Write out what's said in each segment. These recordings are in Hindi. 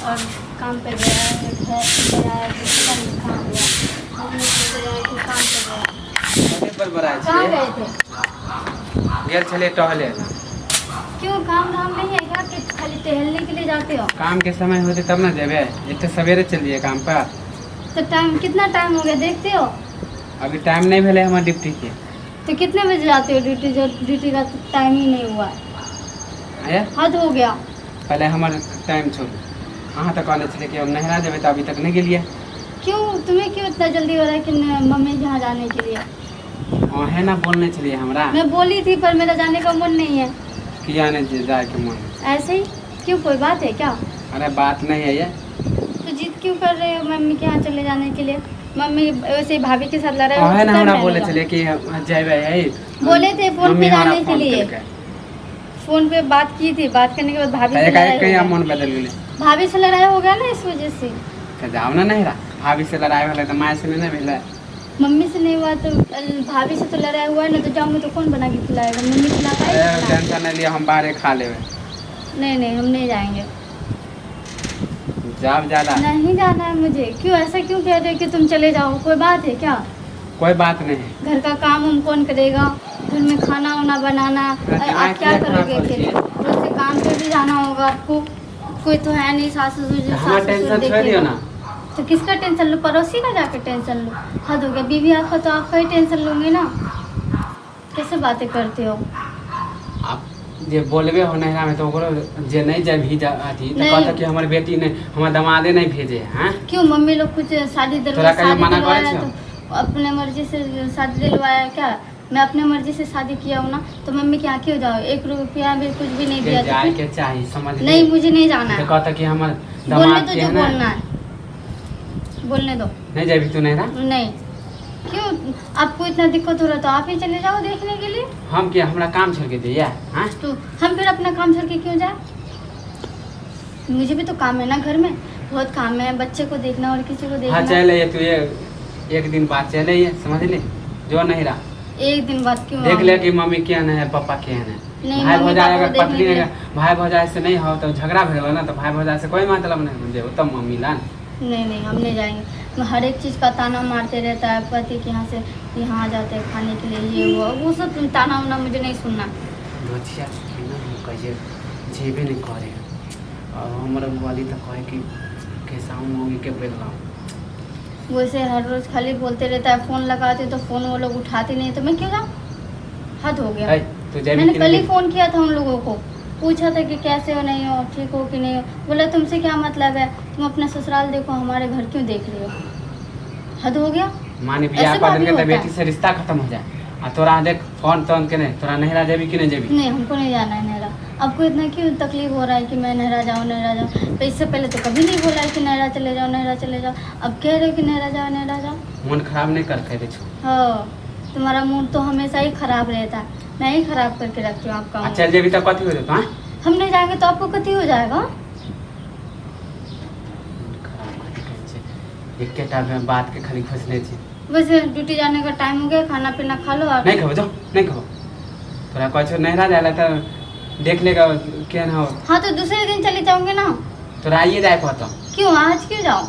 और काम पे गया है, घर गया है, किचन में काम गया, मम्मी सोच रहे हैं कि काम पे गया। कहाँ गए थे? गेल चले टहले। क्यों काम धाम नहीं है क्या कि खाली टहलने के लिए जाते हो? काम के समय होते तब ना जेबे, इतने सवेरे चलिए काम पर। तो टाइम कितना टाइम हो गया देखते हो? अभी टाइम नहीं भेले हमारे ड्यूटी के। तो कितने बजे जाते हो ड्यूटी? जो ड्यूटी का तो टाइम ही नहीं हुआ है, आया हद हो गया। पहले हमारे टाइम छोड़ू। अहाँ तक कहने चले कि हम नहरा जेबे तो अभी तक नहीं गेलिए। क्यों तुम्हें क्यों इतना जल्दी हो रहा है कि मम्मी के यहाँ जाने के लिए? है ना बोलने चलिए हमरा मैं बोली थी पर मेरा जाने का मन नहीं है। किया नहीं जाए के मन। ऐसे ही क्यों, कोई बात है क्या? अरे बात नहीं है ये। तो जिद क्यों कर रहे हो मम्मी के यहाँ चले जाने के लिए? मम्मी वैसे ही भाभी के साथ लड़ाई है ना हमरा बोले चले कि जेबे है। बोले थे फोन पे मम्मी हमारा जाने के फोन लिए, करके। फोन पे बात की थी, बात करने के बाद भाभी से लड़ाई हो कहीं गया। मन बदल गेले। भाभी से लड़ाई हो गया ना, इस वजह से। तो जाओ ना नहरा। भाभी से लड़ाई भेले तो माँ से नहीं भेले। मम्मी से नहीं हुआ तो भाभी से तो लड़ाई हुआ है ना, तो जाऊँगी तो कौन बना के खिलाएगा? मम्मी खिला पाएगी? टेंशन नहीं लिया, हम बाहर खा लेवे। नहीं हम नहीं जाएंगे। जाब ज्यादा नहीं जाना है मुझे। क्यों ऐसा क्यों कह रहे हो कि तुम चले जाओ? कोई बात है क्या? कोई बात नहीं है। घर का काम हम कौन करेगा? घर में खाना वाना बनाना आप क्या करोगे? फिर रोज से काम पे भी जाना होगा आपको। कोई तो है नहीं, सास ससुर हमारा टेंशन छोड़ दियो ना। तो किसका टेंशन लो? पड़ोसी का जाकर टेंशन लो। हद हो गया। बीवी आपका तो आपका ही टेंशन लूंगी ना। कैसे बातें करते हो? आप जे बोलबे हो नहरा में तो ओकरो जे नहीं जाए भी जा अथी तो कहता कि हमारी बेटी ने हमारे दमादे नहीं भेजे हैं। क्यों मम्मी लोग कुछ शादी तोरा कहीं मना करे दिलवाया छो? तो अपने मर्जी से शादी दिलवाया क्या? मैं अपने मर्जी से शादी किया हूँ ना, तो मम्मी क्या क्यों जाओ? 1 रुपया भी कुछ भी नहीं दिया तो जाए फिर? के चाहिए समझ नहीं मुझे नहीं जाना तो है। कहता कि हमारे बोलने दमाद तो के जो है ना। बोलना है बोलने दो। नहीं जाबी तू नहरा। नहीं क्यों? आपको इतना दिक्कत हो रहा तो आप ही चले जाओ देखने के लिए। हम क्या हमरा काम छोड़ के दिया हाँ? तो हम फिर अपना काम छोड़ के क्यों जाए? मुझे भी तो काम है ना, घर में बहुत काम है, बच्चे को देखना और किसी को हाँ देखना। चले तू ये एक दिन बाद चले समझ ले जो नहरा। एक दिन बाद क्यों? देख ले कि मम्मी क्या है पापा क्या है। नहीं, भाई मम्मी भौजाई पापा अगर को देखने पत्नी के लिए। भाई भौजाई से नहीं हो तो झगड़ा भेल ना, तो भाई भौजाई से कोई मतलब नहीं देव तब मम्मी ला। नहीं हम नहीं जाएंगे। हर एक चीज़ का ताना मारते रहता है पति के यहाँ से, यहाँ आ जाते हैं खाने के लिए, ये वो सब ताना वाना मुझे नहीं सुनना। दोछिया ना हम कहिए जेबे नहीं करे और हमारे वाली तो कहे कि कैसा होगी के बेलगाँव। वैसे हर रोज़ खाली बोलते रहता है, फ़ोन लगाते तो फ़ोन वो लोग उठाते नहीं, तो मैं क्यों जाऊँ? हद हो गया। तू जेबी मैंने कि कल ही नहीं? फ़ोन किया था उन लोगों को, पूछा था कि कैसे हो, नहीं हो, ठीक हो कि नहीं हो। बोला तुमसे क्या मतलब है, तुम अपना ससुराल देखो, हमारे घर क्यों देख रहे हो? हद हो गया। मानी बियाह ऐसे कर बात देंगे भी तो होता बेटी है। से रिश्ता खत्म हो जाए और तोरा देख फोन तोन के नहीं तोरा नहरा जेबी कि नहीं जेबी। नहीं हमको नहीं जाना है नहरा। आपको इतना क्यों तकलीफ हो रहा है कि मैं नहरा जाऊँ? तो इससे पहले तो कभी नहीं बोला है कि नहरा चले जाओ। अब कह रहे हो कि नहरा जाओ। मन खराब नहीं कर कह दे छो। हाँ, तुम्हारा मूड तो हमेशा ही खराब रहता है। मैं ही खराब करके रखती हूँ आपका मूड। चल जेबी तो कथी हो जाता हाँ? हम नहीं जाएंगे तो आपको कति हो जाएगा? एक के टाइम में बात के खाली फंसले थी। वैसे ड्यूटी जाने का टाइम हो गया, खाना पीना खा लो। नहीं खबो जाओ नहीं खबो तोरा कुछ नहरा जाला तो देख लेगा क्या ना हो। हाँ तो दूसरे दिन चले जाओगे ना। तोरा आइए जाए कहता क्यों आज क्यों जाओ?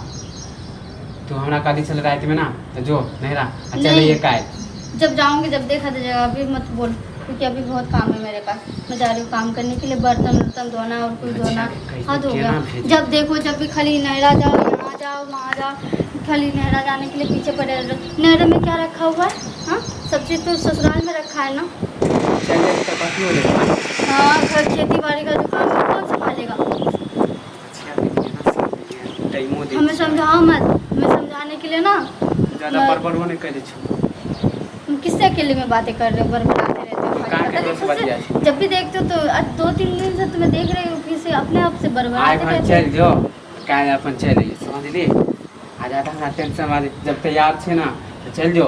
तू हमरा कदी चल रात में ना तो जो नहरा चल नहीं। ये काय जब जाऊंगी जब देखा जाएगा, अभी मत बोल क्योंकि अभी बहुत काम है मेरे पास। मैं जा रही हूँ काम करने के लिए, बर्तन धोना और कुछ धोना। हद हो गया। जब देखो जब भी खाली नहरा जाओ, यहाँ जाओ वहाँ जाओ, खाली नहरा जाने के लिए पीछे पड़े रहो। नहरा में क्या रखा हुआ है? हाँ सब चीज़ तो ससुराल में रखा है ना। चल जेबी तो कथी हो जाता हाँ घर खेती बाड़ी का दुकान में कौन संभालेगा? हमें समझाओ मत, हमें समझाने के लिए ना ज्यादा बड़बड़ नहीं कर दे छो। तुम किससे अकेले में बातें कर रहे हो, बड़बड़ाते रहते हो? कहाँ के पता नहीं दोस्त बच जाए? खुद से- जब भी देखते हो तो आज 2-3 दिन से तुम्हें देख रही हूँ किसी अपने आप से आए बड़बड़ाते घर रहते चल जो काय अपन चल समझ ली आ जाता हमारा टेंशन वाली जब तैयार थे ना तो चल जो।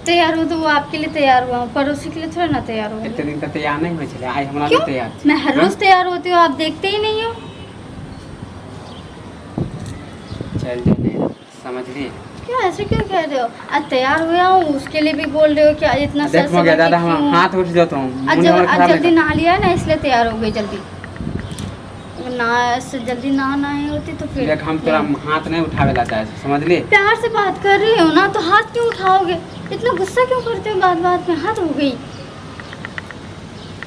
तैयार हो तो वो आपके लिए तैयार हुआ हूँ, पड़ोसी के लिए थोड़ा ना तैयार हो। इतने दिन तक तैयार नहीं हुए चले आज हमारा क्यों? भी तैयार थे। मैं हर रोज तैयार होती हूँ, आप देखते ही नहीं हो। चल जो नहीं समझ ली। क्यों ऐसे क्यों कह रहे हो? आज तैयार हुआ हूँ उसके लिए भी बोल रहे हो कि आज इतना देख से मो गया दादा क्यों? हम हाथ उठ जाता हूँ आज मुंह हमारा आज खराब जल्दी नहीं नहा लिया है ना इसलिए तैयार हो गई जल्दी। ना ऐसे जल्दी ना आए होती तो फिर देख हम तोरा हाथ नहीं उठावे ला चाहे समझ ली। प्यार से बात कर रही हो ना तो हाथ क्यों उठाओगे? इतना गुस्सा क्यों करते हो? बात बात में हाथ हो गई।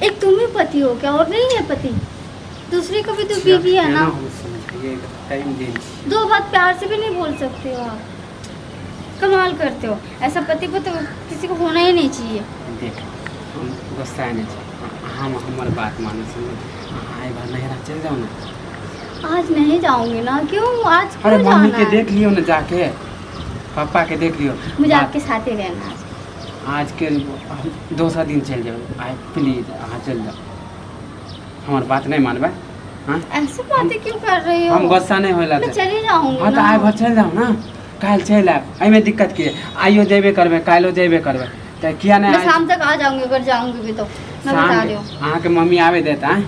एक तुम ही पति हो क्या और नहीं है पति? दूसरी को भी तो बीवी है ना। दो बात प्यार से भी नहीं बोल सकते हो आप। कमाल करते हो। ऐसा पति को तो किसी को होना ही नहीं चाहिए। देख हम गुस्सा नहीं चाहिए, हम हमार बात मानो समझ। आए बार नहरा चल जाओ ना। आज नहीं जाऊंगी ना। क्यों आज अरे क्यों मम्मी जाना के है? देख लियो ना जाके, पापा के देख लियो। मुझे बात- आपके साथ ही रहना है। आज के 2 दिन चल जाओ। आए प्लीज हाँ चल जाओ। हमार बात नहीं मानबे? हाँ ऐसे बातें क्यों कर रही हो? हम गुस्सा नहीं होला मैं चली जाऊंगी हाँ तो ना। आए भर चल जाओ ना। काल चल आए, एहिमे दिक्कत की है? आइयो जेबे करबे, कालो जेबे करबे तो किया नहीं? मैं शाम तक आ जाऊंगी अगर जाऊंगी भी तो। मैं बता रही हूँ। अहाँ के मम्मी आवे देता है?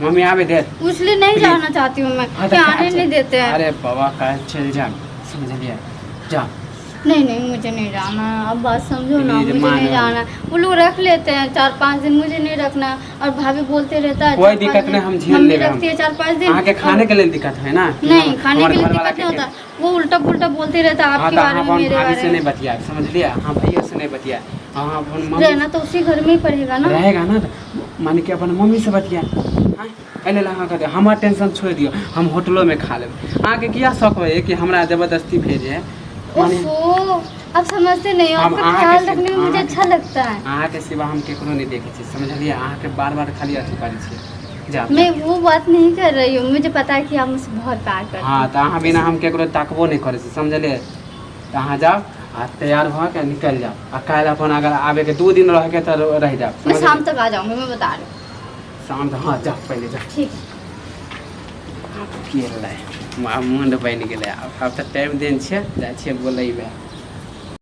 मम्मी आवे दे? इसलिए नहीं Please। जाना चाहती हूँ मैं हाँ कि तो आने अच्छा। नहीं देते हैं। अरे बाबा काल चल जा, समझ लिया जा। नहीं नहीं मुझे नहीं जाना। अब बात समझो ना। Please, मुझे मान नहीं लो। जाना। वो लोग रख लेते हैं 4-5 दिन, मुझे नहीं रखना। और भाभी बोलते रहता है कोई 4-5 दिक्कत दिन। नहीं, हम झेल मम्मी लेंगे हम। रखती है 4-5 दिन। अहाँ के खाने के लिए दिक्कत है ना? कि नहीं खाने हमारे के लिए घर वाला दिक्कत नहीं के- होता। वो उल्टा पुल्टा बोलते रहता है हाँ आपके तो बारे हाँ में, अपन मेरे भाभी बारे से नहीं में। बतिया समझ लिया। हाँ भैया से नहीं बतिया। हाँ अपन मम्मी रहना तो उसी घर में ही पड़ेगा ना। रहेगा ना तो मान के अपन मम्मी से बतिया। हाँ अरे हाँ कहते हमारा टेंशन छोड़ दियो, हम होटलों में खा लेब। अहाँ के क्या शौक है कि हमरा जबरदस्ती भेजे? ओहो अब समझते नहीं हो। हम आपका अहाँ ख्याल के रखने में मुझे अहाँ अच्छा लगता है। अहाँ के सिवा हम केकरो नहीं देखे छी समझलिए। अहाँ के बार खाली अथी करै छी जा। मैं वो बात नहीं कर रही हूँ। मुझे पता है कि आप मुझसे बहुत प्यार करते हाँ हैं। तो अहाँ बिना हम केकरो ताकबो नहीं करे छी समझलिए। तो अहाँ जाओ आ तैयार भऽ के निकल जाओ। आ काल्हि अपन अगर आबे के 2 दिन रह के तो रह जाओ। मैं समझलिए? शाम तक आ जाऊंगी, मैं बता रही हूँ। शाम तो हाँ जाओ पहले जाओ। ठीक। आब की होलै मुंड बनि गेलै। आब तऽ टाइम देन छै, जाइ छियै बोलैबे।